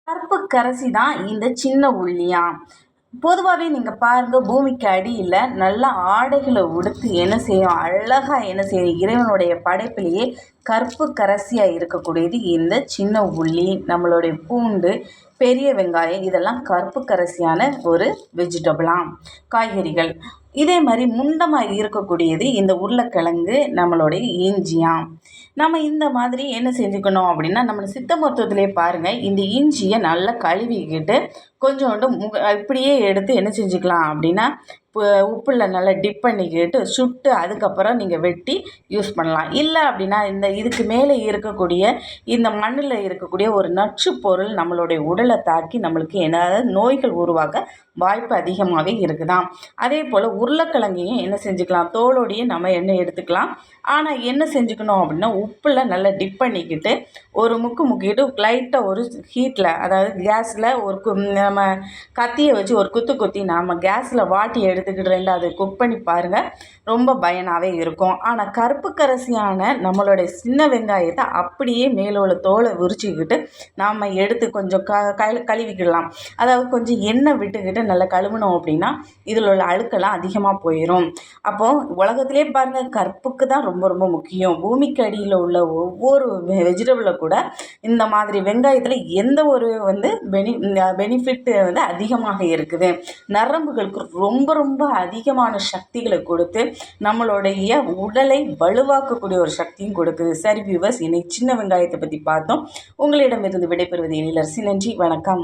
கருப்பு கரைசி தான் இந்த சின்ன உள்ளியாம். பொதுவாகவே நீங்கள் பாருங்கள், பூமிக்கு அடியில் நல்ல ஆடைகளை உடுத்து என்ன செய்யும், அழகாக என்ன செய்யும், இறைவனுடைய படைப்பிலேயே கருப்பு கரைசியாக இருக்கக்கூடியது இந்த சின்ன உள்ளி, நம்மளுடைய பூண்டு, பெரிய வெங்காயம், இதெல்லாம் கருப்பு கரைசியான ஒரு வெஜிடபிளாம், காய்கறிகள். இதே மாதிரி முண்டமாக இருக்கக்கூடியது இந்த உருளைக்கிழங்கு, நம்மளுடைய இஞ்சியாம். நம்ம இந்த மாதிரி என்ன செஞ்சுக்கணும் அப்படின்னா, நம்ம சித்த மருத்துவத்திலே பாருங்கள், இந்த இஞ்சியை நல்லா கழுவிக்கிட்டு கொஞ்சோண்டு இப்படியே எடுத்து என்ன செஞ்சுக்கலாம் அப்படின்னா, உப்பில் நல்லா டிப் பண்ணிக்கிட்டு சுட்டு அதுக்கப்புறம் நீங்கள் வெட்டி யூஸ் பண்ணலாம். இல்லை அப்படின்னா இதுக்கு மேலே இருக்கக்கூடிய இந்த மண்ணில் இருக்கக்கூடிய ஒரு நச்சு பொருள் நம்மளுடைய உடலை தாக்கி நம்மளுக்கு என்ன நோய்கள் உருவாக்க வாய்ப்பு அதிகமாகவே இருக்குதாம். அதே போல் உருளைக்கிழங்கையும் என்ன செஞ்சுக்கலாம், தோலோடையே நம்ம எண்ணெய் எடுத்துக்கலாம். ஆனால் என்ன செஞ்சுக்கணும் அப்படின்னா, உப்பில் நல்லா டிப் பண்ணிக்கிட்டு ஒரு முக்கிட்டு லைட்டாக ஒரு ஹீட்டில், அதாவது கேஸில் நம்ம கத்தியை வச்சு ஒரு குத்தி நாம் கேஸில் வாட்டி எடுத்துக்கிட்டு ரெண்டாவது குக் பண்ணி பாருங்கள், ரொம்ப பயனாகவே இருக்கும். ஆனால் கருப்பு கரைசியான நம்மளுடைய சின்ன வெங்காயத்தை அப்படியே மேலே உள்ள தோலை உரிச்சிக்கிட்டு நாம் எடுத்து கொஞ்சம் கழுவிக்கிடலாம். அதாவது கொஞ்சம் எண்ணெய் விட்டுக்கிட்டு நல்லா கழுவினோம் அப்படின்னா இதில் உள்ள அழுக்கெல்லாம் அதிகமாக போயிடும். அப்போது உலகத்திலே பாருங்கள், கற்புக்கு தான் ரொம்ப ரொம்ப முக்கியம். பூமிக்கு அடியில் உள்ள ஒவ்வொரு வெஜிடபிளில் கூட இந்த மாதிரி வெங்காயத்தில் எந்த ஒரு பெனிஃபிட் அதிகமாக இருக்குது. நரம்புகளுக்கு ரொம்ப ரொம்ப அதிகமான சக்திகளை கொடுத்து நம்மளுடைய உடலை வலுவாக்கக்கூடிய ஒரு சக்தியும் கொடுக்குது. சரி வியூவர்ஸ், இன்னைக்கு சின்ன வெங்காயத்தை பற்றி பார்த்தோம். உங்களிடமிருந்து விடைபெறுவது எழிலரசி. நன்றி, வணக்கம்.